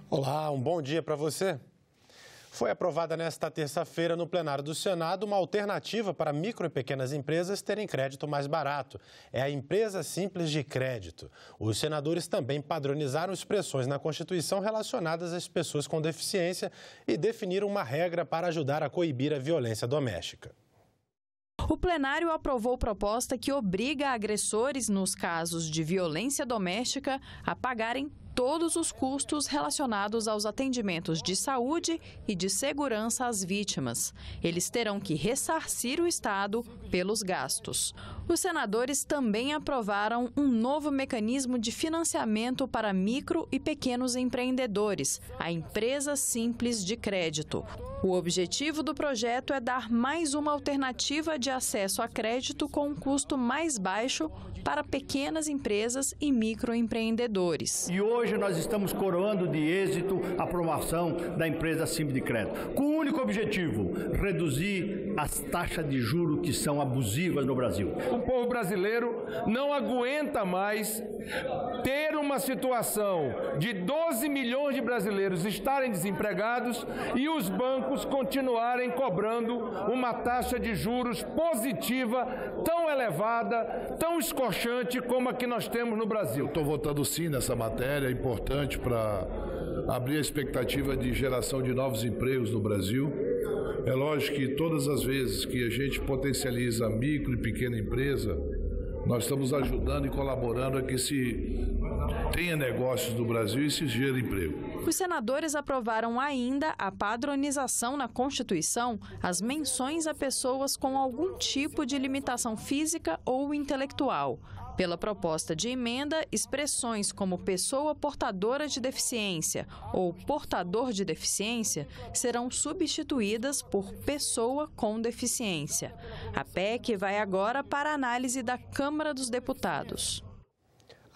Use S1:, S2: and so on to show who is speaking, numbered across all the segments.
S1: Olá, um bom dia para você. Foi aprovada nesta terça-feira no plenário do Senado uma alternativa para micro e pequenas empresas terem crédito mais barato. É a Empresa Simples de Crédito. Os senadores também padronizaram expressões na Constituição relacionadas às pessoas com deficiência e definiram uma regra para ajudar a coibir a violência doméstica.
S2: O plenário aprovou proposta que obriga agressores, nos casos de violência doméstica, a pagarem todos os custos relacionados aos atendimentos de saúde e de segurança às vítimas. Eles terão que ressarcir o Estado pelos gastos. Os senadores também aprovaram um novo mecanismo de financiamento para micro e pequenos empreendedores, a Empresa Simples de Crédito. O objetivo do projeto é dar mais uma alternativa de acesso a crédito com um custo mais baixo para pequenas empresas e microempreendedores.
S3: E hoje nós estamos coroando de êxito a aprovação da Empresa Simples de Crédito, com o único objetivo: reduzir as taxas de juros que são abusivas no Brasil.
S4: O povo brasileiro não aguenta mais ter uma situação de 12 milhões de brasileiros estarem desempregados e os bancos continuarem cobrando uma taxa de juros positiva tão elevada, tão escorchante como a que nós temos no Brasil.
S5: Estou votando sim nessa matéria, é importante para abrir a expectativa de geração de novos empregos no Brasil. É lógico que todas as vezes que a gente potencializa a micro e pequena empresa, nós estamos ajudando e colaborando a que se tenha negócios no Brasil e se gere emprego.
S2: Os senadores aprovaram ainda a padronização na Constituição, as menções a pessoas com algum tipo de limitação física ou intelectual. Pela proposta de emenda, expressões como pessoa portadora de deficiência ou portador de deficiência serão substituídas por pessoa com deficiência. A PEC vai agora para a análise da Câmara dos Deputados.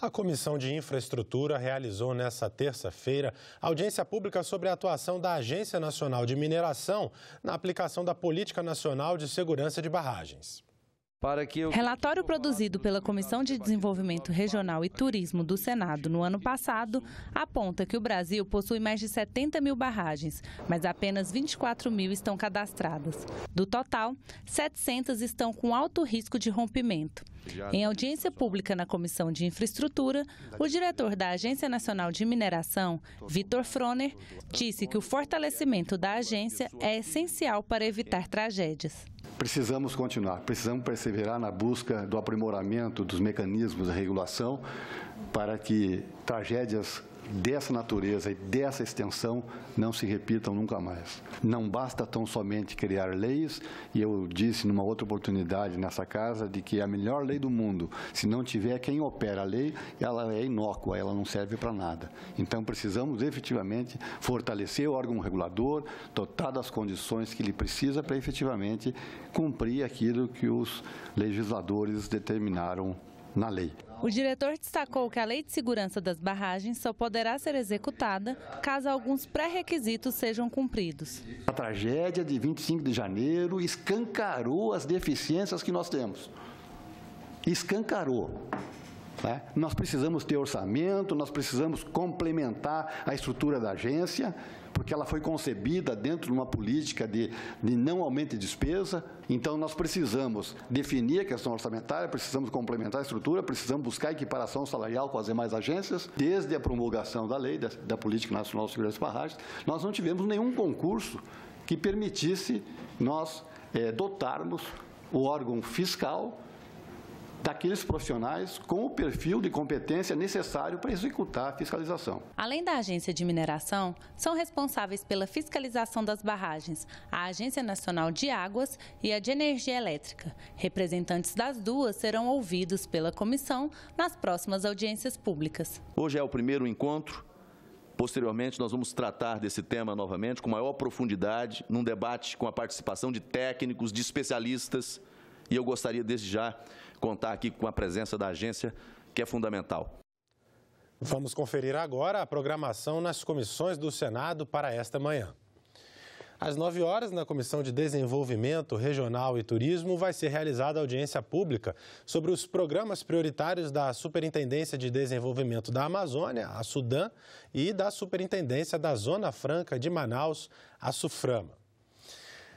S1: A Comissão de Infraestrutura realizou nesta terça-feira audiência pública sobre a atuação da Agência Nacional de Mineração na aplicação da Política Nacional de Segurança de Barragens.
S6: Relatório produzido pela Comissão de Desenvolvimento Regional e Turismo do Senado no ano passado aponta que o Brasil possui mais de 70 mil barragens, mas apenas 24 mil estão cadastradas. Do total, 700 estão com alto risco de rompimento. Em audiência pública na Comissão de Infraestrutura, o diretor da Agência Nacional de Mineração, Vitor Froner, disse que o fortalecimento da agência é essencial para evitar tragédias.
S7: Precisamos continuar, precisamos perseverar na busca do aprimoramento dos mecanismos de regulação para que tragédias dessa natureza e dessa extensão não se repitam nunca mais. Não basta tão somente criar leis, e eu disse numa outra oportunidade nessa casa de que a melhor lei do mundo, se não tiver quem opera a lei, ela é inócua, ela não serve para nada. Então precisamos efetivamente fortalecer o órgão regulador, dotar das condições que ele precisa para efetivamente cumprir aquilo que os legisladores determinaram na lei.
S6: O diretor destacou que a Lei de Segurança das Barragens só poderá ser executada caso alguns pré-requisitos sejam cumpridos.
S7: A tragédia de 25 de janeiro escancarou as deficiências que nós temos. Escancarou. Né? Nós precisamos ter orçamento, nós precisamos complementar a estrutura da agência, porque ela foi concebida dentro de uma política de não aumento de despesa. Então, nós precisamos definir a questão orçamentária, precisamos complementar a estrutura, precisamos buscar equiparação salarial com as demais agências. Desde a promulgação da lei, da Política Nacional de Segurança de Barragens, nós não tivemos nenhum concurso que permitisse nós dotarmos o órgão fiscal daqueles profissionais com o perfil de competência necessário para executar a fiscalização.
S6: Além da Agência de Mineração, são responsáveis pela fiscalização das barragens a Agência Nacional de Águas e a de Energia Elétrica. Representantes das duas serão ouvidos pela comissão nas próximas audiências públicas.
S8: Hoje é o primeiro encontro. Posteriormente, nós vamos tratar desse tema novamente com maior profundidade, num debate com a participação de técnicos, de especialistas. E eu gostaria, desde já, contar aqui com a presença da agência, que é fundamental.
S1: Vamos conferir agora a programação nas comissões do Senado para esta manhã. Às 9 horas, na Comissão de Desenvolvimento Regional e Turismo, vai ser realizada a audiência pública sobre os programas prioritários da Superintendência de Desenvolvimento da Amazônia, a SUDAM, e da Superintendência da Zona Franca de Manaus, a SUFRAMA.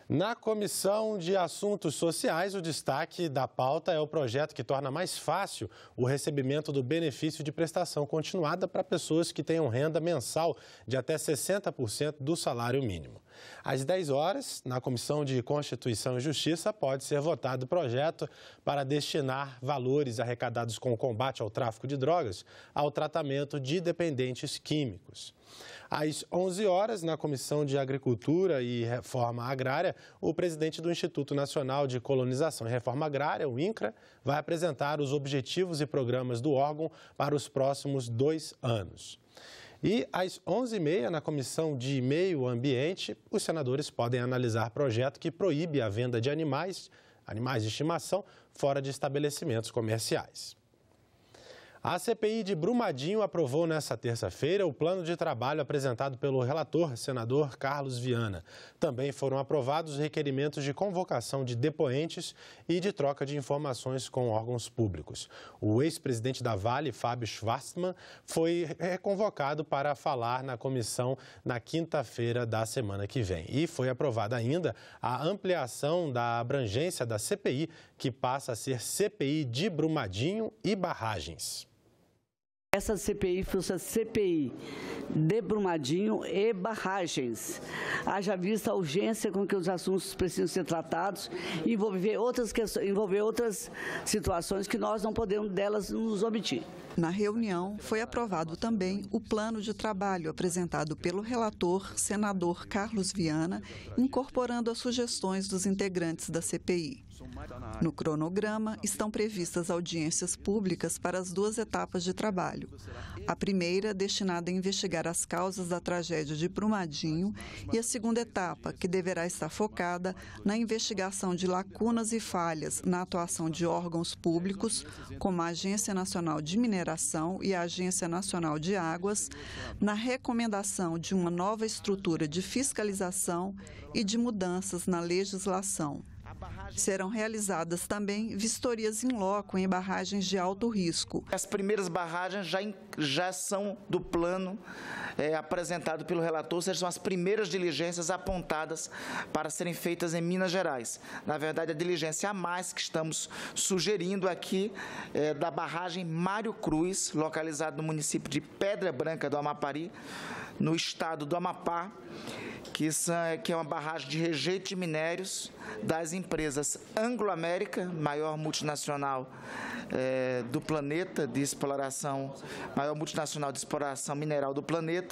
S1: Na Comissão de Assuntos Sociais, o destaque da pauta é o projeto que torna mais fácil o recebimento do benefício de prestação continuada para pessoas que tenham renda mensal de até 60% do salário mínimo. Às 10 horas, na Comissão de Constituição e Justiça, pode ser votado o projeto para destinar valores arrecadados com o combate ao tráfico de drogas ao tratamento de dependentes químicos. Às 11 horas, na Comissão de Agricultura e Reforma Agrária, o presidente do Instituto Nacional de Colonização e Reforma Agrária, o INCRA, vai apresentar os objetivos e programas do órgão para os próximos 2 anos. E às 11h30, na Comissão de Meio Ambiente, os senadores podem analisar projeto que proíbe a venda de animais de estimação, fora de estabelecimentos comerciais. A CPI de Brumadinho aprovou nesta terça-feira o plano de trabalho apresentado pelo relator, senador Carlos Viana. Também foram aprovados requerimentos de convocação de depoentes e de troca de informações com órgãos públicos. O ex-presidente da Vale, Fábio Schvartsman, foi reconvocado para falar na comissão na quinta-feira da semana que vem. E foi aprovada ainda a ampliação da abrangência da CPI, que passa a ser CPI de Brumadinho e Barragens.
S9: Essa CPI fosse a CPI de Brumadinho e Barragens. Haja vista a urgência com que os assuntos precisam ser tratados e envolver outras situações que nós não podemos delas nos omitir.
S10: Na reunião, foi aprovado também o plano de trabalho apresentado pelo relator, senador Carlos Viana, incorporando as sugestões dos integrantes da CPI. No cronograma, estão previstas audiências públicas para as 2 etapas de trabalho. A primeira, destinada a investigar as causas da tragédia de Brumadinho, e a segunda etapa, que deverá estar focada na investigação de lacunas e falhas na atuação de órgãos públicos, como a Agência Nacional de Mineração e a Agência Nacional de Águas, na recomendação de uma nova estrutura de fiscalização e de mudanças na legislação. Serão realizadas também vistorias in loco em barragens de alto risco.
S11: As primeiras barragens já são do plano apresentado pelo relator, ou seja, são as primeiras diligências apontadas para serem feitas em Minas Gerais. Na verdade, a diligência a mais que estamos sugerindo aqui é da barragem Mário Cruz, localizada no município de Pedra Branca do Amapari, no estado do Amapá, que é uma barragem de rejeito de minérios das empresas Anglo América, maior multinacional do planeta de exploração, maior multinacional de exploração mineral do planeta,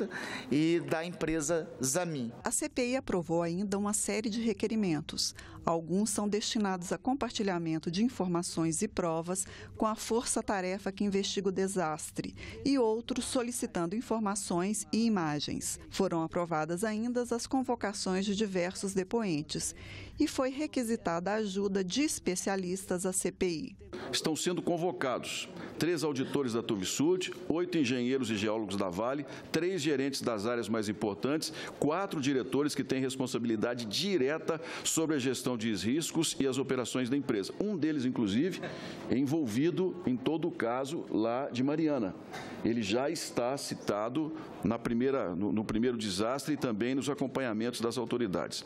S11: e da empresa Zamin.
S10: A CPI aprovou ainda uma série de requerimentos. Alguns são destinados a compartilhamento de informações e provas com a força-tarefa que investiga o desastre e outros solicitando informações e imagens. Foram aprovadas ainda as convocações de diversos depoentes e foi requisitada a ajuda de especialistas à CPI.
S12: Estão sendo convocados 3 auditores da Tuvisud, 8 engenheiros e geólogos da Vale, 3 gerentes das áreas mais importantes, 4 diretores que têm responsabilidade direta sobre a gestão de riscos e as operações da empresa. Um deles, inclusive, é envolvido em todo o caso lá de Mariana. Ele já está citado no primeiro desastre e também nos acompanhamentos das autoridades.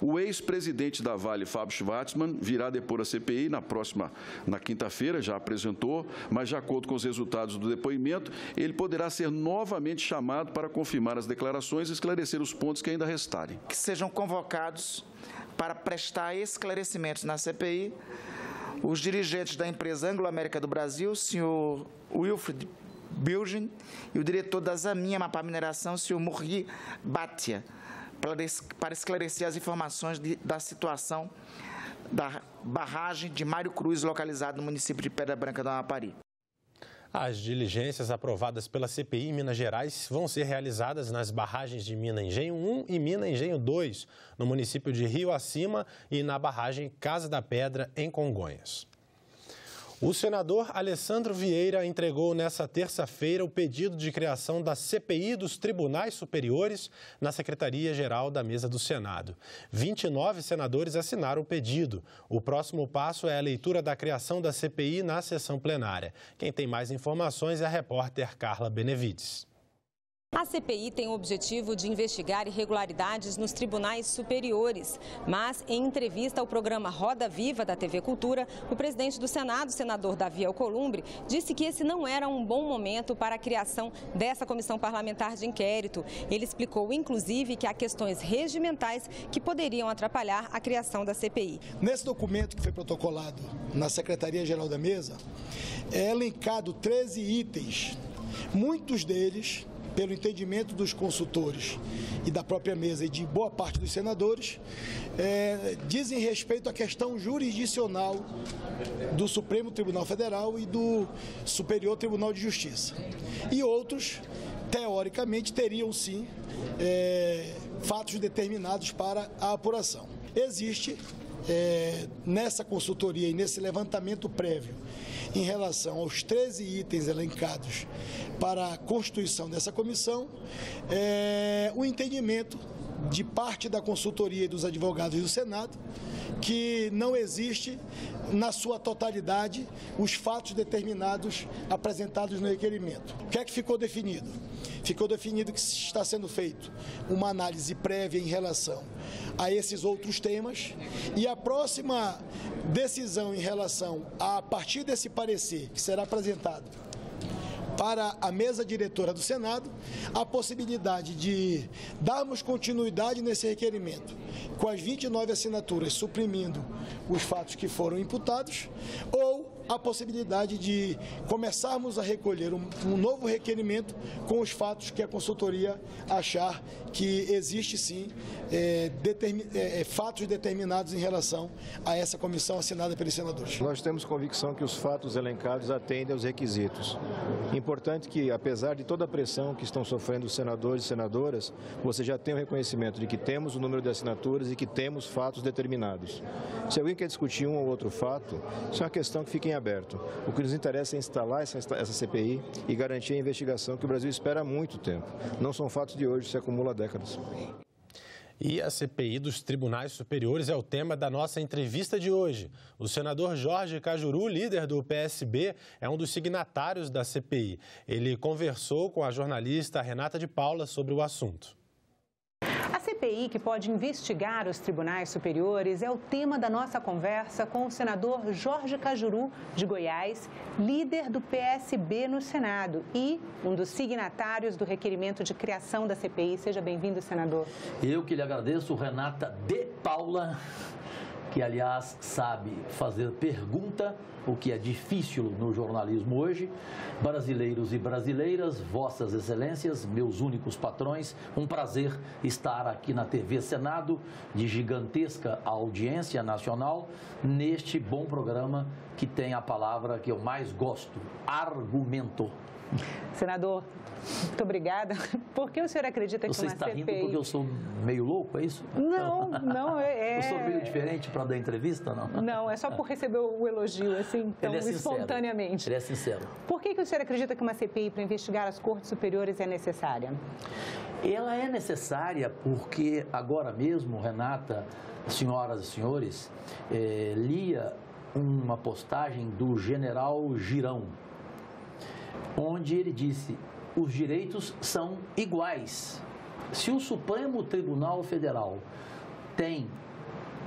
S12: O ex-presidente da Vale, Fábio Schvartsman, virá depor a CPI na quinta-feira, já apresentou, mas de acordo com os resultados do depoimento, ele poderá ser novamente chamado para confirmar as declarações e esclarecer os pontos que ainda restarem.
S11: Que sejam convocados para prestar esclarecimentos na CPI os dirigentes da empresa Anglo América do Brasil, o senhor Wilfred Bilgin, e o diretor da Zamin Amapá Mineração, o senhor Murri Bhatia, para esclarecer as informações da situação da barragem de Mário Cruz, localizada no município de Pedra Branca do Amapari.
S1: As diligências aprovadas pela CPI em Minas Gerais vão ser realizadas nas barragens de Mina Engenho 1 e Mina Engenho 2, no município de Rio Acima, e na barragem Casa da Pedra, em Congonhas. O senador Alessandro Vieira entregou nesta terça-feira o pedido de criação da CPI dos Tribunais Superiores na Secretaria-Geral da Mesa do Senado. 29 senadores assinaram o pedido. O próximo passo é a leitura da criação da CPI na sessão plenária. Quem tem mais informações é a repórter Carla Benevides.
S13: A CPI tem o objetivo de investigar irregularidades nos tribunais superiores. Mas, em entrevista ao programa Roda Viva da TV Cultura, o presidente do Senado, senador Davi Alcolumbre, disse que esse não era um bom momento para a criação dessa comissão parlamentar de inquérito. Ele explicou, inclusive, que há questões regimentais que poderiam atrapalhar a criação da CPI.
S14: Nesse documento que foi protocolado na Secretaria-Geral da Mesa, é elencado 13 itens, muitos deles, pelo entendimento dos consultores e da própria mesa e de boa parte dos senadores, dizem respeito à questão jurisdicional do Supremo Tribunal Federal e do Superior Tribunal de Justiça. E outros, teoricamente, teriam sim fatos determinados para a apuração. Existe nessa consultoria e nesse levantamento prévio em relação aos 13 itens elencados para a constituição dessa comissão, o entendimento de parte da consultoria e dos advogados do Senado que não existe na sua totalidade os fatos determinados apresentados no requerimento. O que é que ficou definido? Ficou definido que está sendo feito uma análise prévia em relação a esses outros temas e a próxima decisão em relação a partir desse parecer que será apresentado para a mesa diretora do Senado, a possibilidade de darmos continuidade nesse requerimento, com as 29 assinaturas suprimindo os fatos que foram imputados, ou a possibilidade de começarmos a recolher um novo requerimento com os fatos que a consultoria achar que existe sim fatos determinados em relação a essa comissão assinada pelos senadores.
S15: Nós temos convicção que os fatos elencados atendem aos requisitos. Importante que, apesar de toda a pressão que estão sofrendo os senadores e senadoras, você já tem o reconhecimento de que temos o número de assinaturas e que temos fatos determinados. Se alguém quer discutir um ou outro fato, isso é uma questão que fica em aberto. O que nos interessa é instalar essa CPI e garantir a investigação que o Brasil espera há muito tempo. Não são fatos de hoje, se acumula há décadas.
S1: E a CPI dos Tribunais Superiores é o tema da nossa entrevista de hoje. O senador Jorge Cajuru, líder do PSB, é um dos signatários da CPI. Ele conversou com a jornalista Renata de Paula sobre o assunto.
S16: A CPI, que pode investigar os tribunais superiores, é o tema da nossa conversa com o senador Jorge Cajuru, de Goiás, líder do PSB no Senado e um dos signatários do requerimento de criação da CPI. Seja bem-vindo, senador.
S17: Eu que lhe agradeço, Renata de Paula, que, aliás, sabe fazer pergunta, o que é difícil no jornalismo hoje. Brasileiros e brasileiras, vossas excelências, meus únicos patrões, um prazer estar aqui na TV Senado, de gigantesca audiência nacional, neste bom programa que tem a palavra que eu mais gosto, argumento.
S16: Senador, muito obrigada. Por que o senhor acredita que
S17: você
S16: uma
S17: está
S16: CPI...
S17: rindo porque eu sou meio louco, é isso?
S16: Não.
S17: Eu sou meio diferente para dar entrevista, não?
S16: Não, é só por receber o elogio, assim, tão espontaneamente.
S17: Ele é sincero.
S16: Por que o senhor acredita que uma CPI para investigar as cortes superiores é necessária?
S17: Ela é necessária porque agora mesmo, Renata, senhoras e senhores, lia uma postagem do general Girão, onde ele disse: os direitos são iguais. Se o Supremo Tribunal Federal tem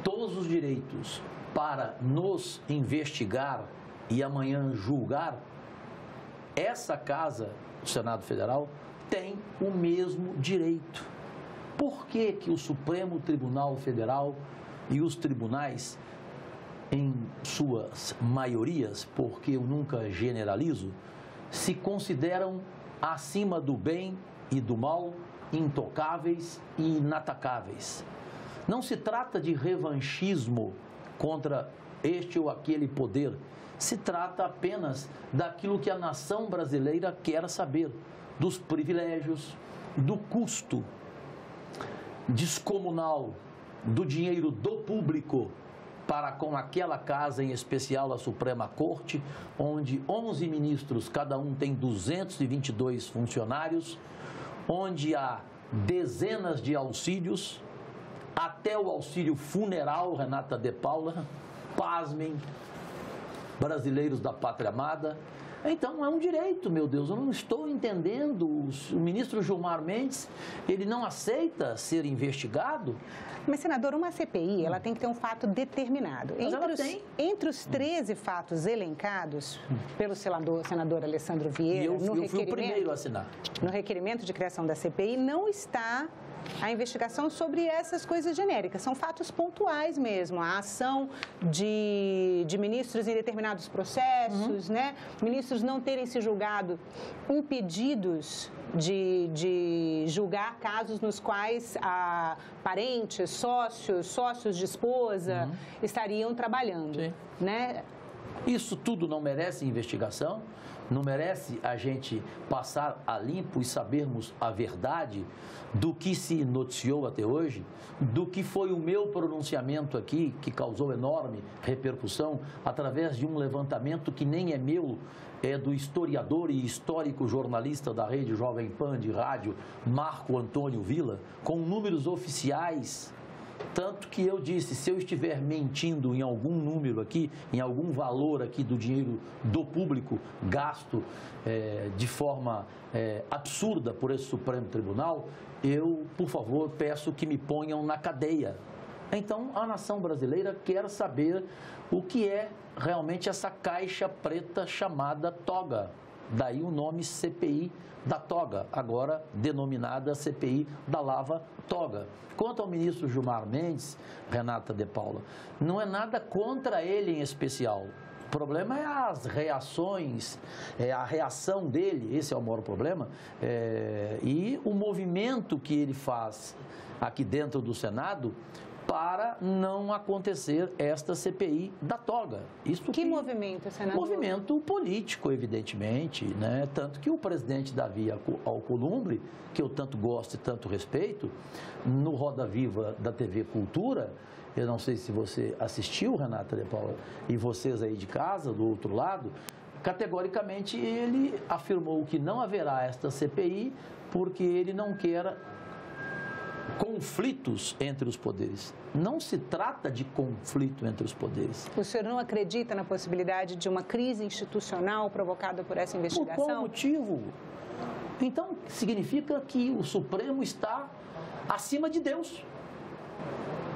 S17: todos os direitos para nos investigar e amanhã julgar, essa casa, o Senado Federal, tem o mesmo direito. Por que que o Supremo Tribunal Federal e os tribunais, em suas maiorias, porque eu nunca generalizo, se consideram acima do bem e do mal, intocáveis e inatacáveis? Não se trata de revanchismo contra este ou aquele poder. Se trata apenas daquilo que a nação brasileira quer saber, dos privilégios, do custo descomunal do dinheiro do público para com aquela casa, em especial a Suprema Corte, onde 11 ministros, cada um tem 222 funcionários, onde há dezenas de auxílios, até o auxílio funeral, Renata de Paula, pasmem, brasileiros da pátria amada. Então, é um direito, meu Deus, eu não estou entendendo. O ministro Gilmar Mendes, ele não aceita ser investigado.
S16: Mas, senador, uma CPI, ela tem que ter um fato determinado. Entre os 13 fatos elencados pelo senador Alessandro Vieira,
S17: eu fui o primeiro a assinar.
S16: No requerimento de criação da CPI, não está a investigação sobre essas coisas genéricas. São fatos pontuais mesmo. A ação de ministros em determinados processos, né? Ministros não terem se julgado impedidos de julgar casos nos quais parentes, sócios de esposa estariam trabalhando, né?
S17: Isso tudo não merece investigação? Não merece a gente passar a limpo e sabermos a verdade do que se noticiou até hoje, do que foi o meu pronunciamento aqui, que causou enorme repercussão, através de um levantamento que nem é meu, é do historiador e histórico jornalista da Rede Jovem Pan de rádio, Marco Antônio Villa, com números oficiais. Tanto que eu disse, se eu estiver mentindo em algum número aqui, em algum valor aqui do dinheiro do público gasto de forma absurda por esse Supremo Tribunal, eu, por favor, peço que me ponham na cadeia. Então, a nação brasileira quer saber o que é realmente essa caixa preta chamada toga. Daí o nome CPI da toga, agora denominada CPI da Lava Toga. Quanto ao ministro Gilmar Mendes, Renata de Paula, não é nada contra ele em especial. O problema é as reações, a reação dele, esse é o maior problema, e o movimento que ele faz aqui dentro do Senado para não acontecer esta CPI da toga.
S16: Que movimento, senador?
S17: Movimento político, evidentemente, né? Tanto que o presidente Davi Alcolumbre, que eu tanto gosto e tanto respeito, no Roda Viva da TV Cultura, eu não sei se você assistiu, Renata de Paula, e vocês aí de casa, do outro lado, categoricamente ele afirmou que não haverá esta CPI porque ele não quer conflitos entre os poderes. Não se trata de conflito entre os poderes.
S16: O senhor não acredita na possibilidade de uma crise institucional provocada por essa investigação?
S17: Por qual motivo? Então, significa que o Supremo está acima de Deus.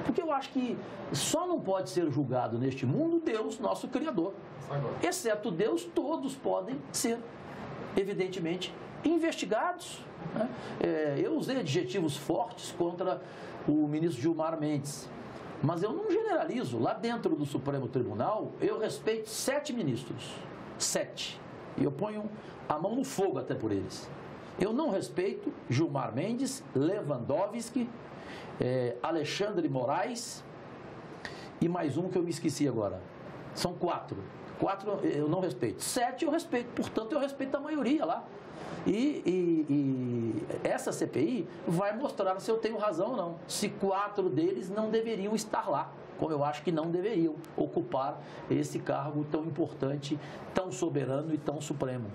S17: Porque eu acho que só não pode ser julgado neste mundo Deus, nosso Criador. Exceto Deus, todos podem ser, evidentemente, investigados. Né? Eu usei adjetivos fortes contra o ministro Gilmar Mendes, mas eu não generalizo. Lá dentro do Supremo Tribunal, eu respeito 7 ministros. 7. E eu ponho a mão no fogo até por eles. Eu não respeito Gilmar Mendes, Lewandowski, Alexandre Moraes e mais um que eu me esqueci agora. São 4. 4 eu não respeito. 7 eu respeito, portanto eu respeito a maioria lá. E essa CPI vai mostrar se eu tenho razão ou não. Se 4 deles não deveriam estar lá, como eu acho que não deveriam ocupar esse cargo tão importante, tão soberano e tão supremo.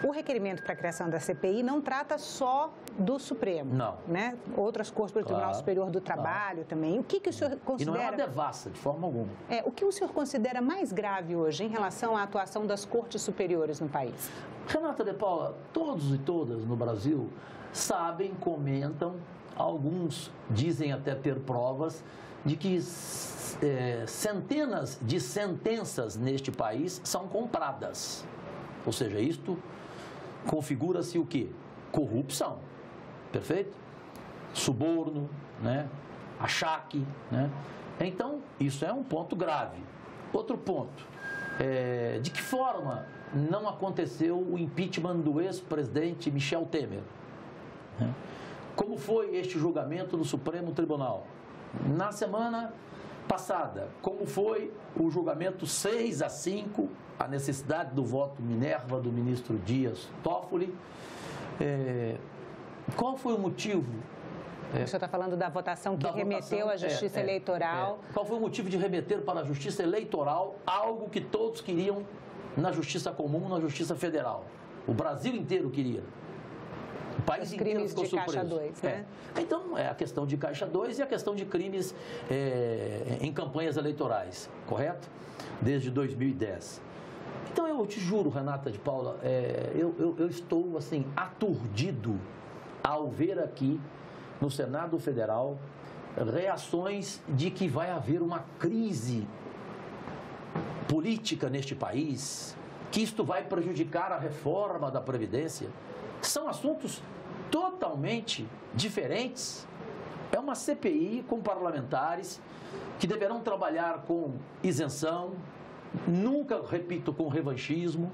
S16: O requerimento para a criação da CPI não trata só do Supremo.
S17: Não.
S16: Né? Outras cortes pelo Tribunal Superior do Trabalho também. O que o senhor considera...
S17: E não é uma devassa, de forma alguma.
S16: O que o senhor considera mais grave hoje em relação à atuação das cortes superiores no país?
S17: Renata de Paula, todos e todas no Brasil sabem, comentam, alguns dizem até ter provas de que centenas de sentenças neste país são compradas. Ou seja, isto configura-se o quê? Corrupção, perfeito? Suborno, né? Achaque, né? Então, isso é um ponto grave. Outro ponto, de que forma não aconteceu o impeachment do ex-presidente Michel Temer? Né? Como foi este julgamento no Supremo Tribunal? Na semana passada, como foi o julgamento 6-5, a necessidade do voto Minerva do ministro Dias Toffoli? Qual foi o motivo
S16: O senhor está falando da votação que remeteu à Justiça Eleitoral.
S17: Qual foi o motivo de remeter para a Justiça Eleitoral algo que todos queriam na Justiça Comum, na Justiça Federal? O Brasil inteiro queria. O país inteiro ficou surpreso.
S16: Caixa 2, né?
S17: Então, é a questão de Caixa 2 e a questão de crimes em campanhas eleitorais, correto? Desde 2010. Então, eu te juro, Renata de Paula, eu estou, assim, aturdido ao ver aqui no Senado Federal reações de que vai haver uma crise política neste país, que isto vai prejudicar a reforma da Previdência. São assuntos totalmente diferentes. É uma CPI com parlamentares que deverão trabalhar com isenção, nunca, repito, com revanchismo,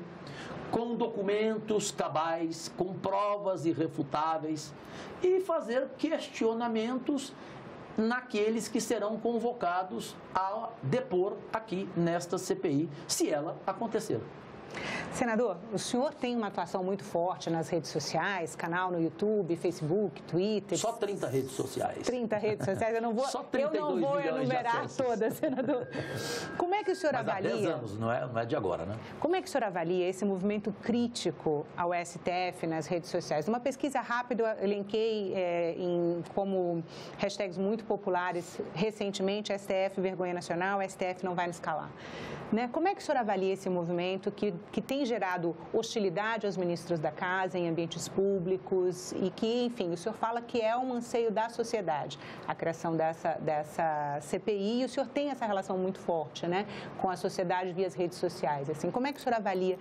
S17: com documentos cabais, com provas irrefutáveis e fazer questionamentos naqueles que serão convocados a depor aqui nesta CPI, se ela acontecer.
S16: Senador, o senhor tem uma atuação muito forte nas redes sociais, canal no YouTube, Facebook, Twitter.
S17: Só 30 redes sociais.
S16: 30 redes sociais, eu não vou enumerar todas, senador. Como é que o senhor avalia?
S17: Há 10 anos, não é de agora, né?
S16: Como é que o senhor avalia esse movimento crítico ao STF nas redes sociais? Numa pesquisa rápida, eu elenquei como hashtags muito populares recentemente, STF vergonha nacional, STF não vai nos calar. Né? Como é que o senhor avalia esse movimento que tem gerado hostilidade aos ministros da Casa em ambientes públicos e que, enfim, o senhor fala que é um anseio da sociedade, a criação dessa CPI, e o senhor tem essa relação muito forte, né, com a sociedade via as redes sociais. Assim, como é que o senhor avalia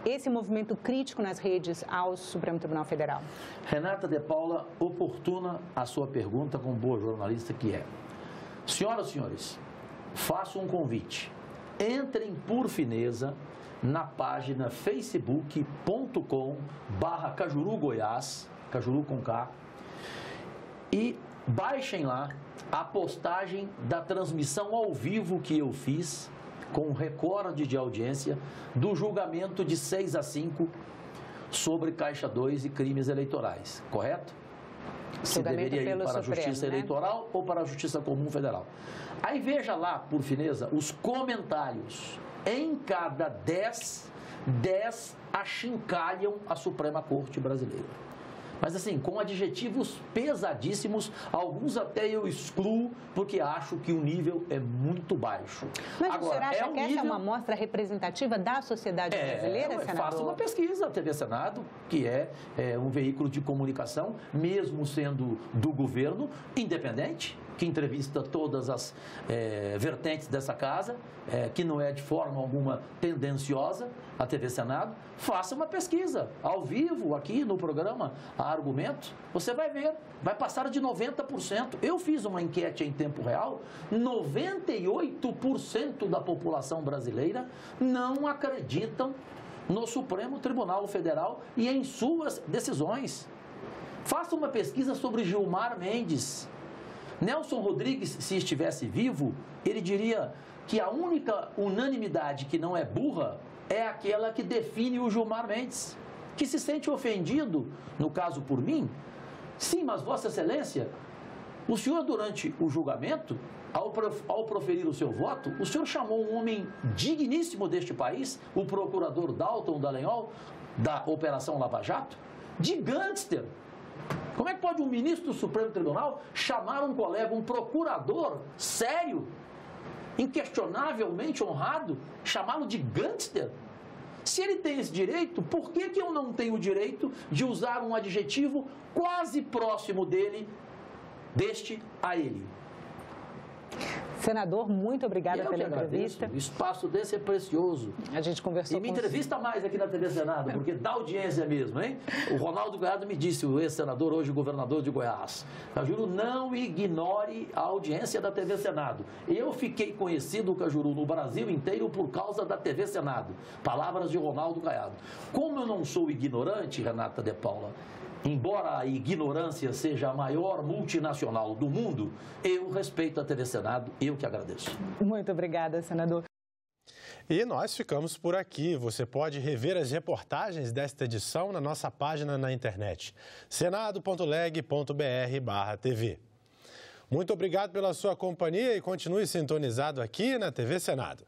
S16: esse movimento crítico nas redes ao Supremo Tribunal Federal?
S17: Renata de Paula, oportuna a sua pergunta como boa jornalista que é. Senhoras e senhores, faço um convite. Entrem por fineza na página facebook.com/Cajuru Goiás, Cajuru com K, e baixem lá a postagem da transmissão ao vivo que eu fiz, com recorde de audiência, do julgamento de 6-5 sobre Caixa 2 e crimes eleitorais, correto? Se deveria ir para a Justiça Eleitoral ou para a Justiça Comum Federal. Aí veja lá, por fineza, os comentários. Em cada 10 achincalham a Suprema Corte Brasileira. Mas assim, com adjetivos pesadíssimos, alguns até eu excluo, porque acho que o nível é muito baixo.
S16: Mas agora, o senhor acha que essa é uma amostra representativa da sociedade brasileira, senador?
S17: Faça uma pesquisa, a TV Senado, que é um veículo de comunicação, mesmo sendo do governo, independente, que entrevista todas as vertentes dessa casa, que não é de forma alguma tendenciosa, a TV Senado. Faça uma pesquisa, ao vivo, aqui no programa A Argumento, você vai ver, vai passar de 90%. Eu fiz uma enquete em tempo real, 98% da população brasileira não acreditam no Supremo Tribunal Federal e em suas decisões. Faça uma pesquisa sobre Gilmar Mendes. Nelson Rodrigues, se estivesse vivo, ele diria que a única unanimidade que não é burra é aquela que define o Gilmar Mendes, que se sente ofendido, no caso por mim. Sim, mas Vossa Excelência, o senhor durante o julgamento, ao proferir o seu voto, o senhor chamou um homem digníssimo deste país, o procurador Dalton Dallagnol, da Operação Lava Jato, de gangster. Como é que pode um ministro do Supremo Tribunal chamar um colega, um procurador sério, inquestionavelmente honrado, chamá-lo de gangster? Se ele tem esse direito, por que eu não tenho o direito de usar um adjetivo quase próximo deste a ele?
S16: Senador, muito obrigada pela entrevista.
S17: O espaço desse é precioso.
S16: A gente conversou
S17: e me entrevista mais aqui na TV Senado, porque dá audiência mesmo, hein? O Ronaldo Caiado me disse, o ex-senador, hoje governador de Goiás, Cajuru, não ignore a audiência da TV Senado. Eu fiquei conhecido, Cajuru, no Brasil inteiro por causa da TV Senado. Palavras de Ronaldo Caiado. Como eu não sou ignorante, Renata de Paula, embora a ignorância seja a maior multinacional do mundo, eu respeito a TV Senado, eu que agradeço.
S16: Muito obrigada, senador.
S1: E nós ficamos por aqui. Você pode rever as reportagens desta edição na nossa página na internet, senado.leg.br/TV. Muito obrigado pela sua companhia e continue sintonizado aqui na TV Senado.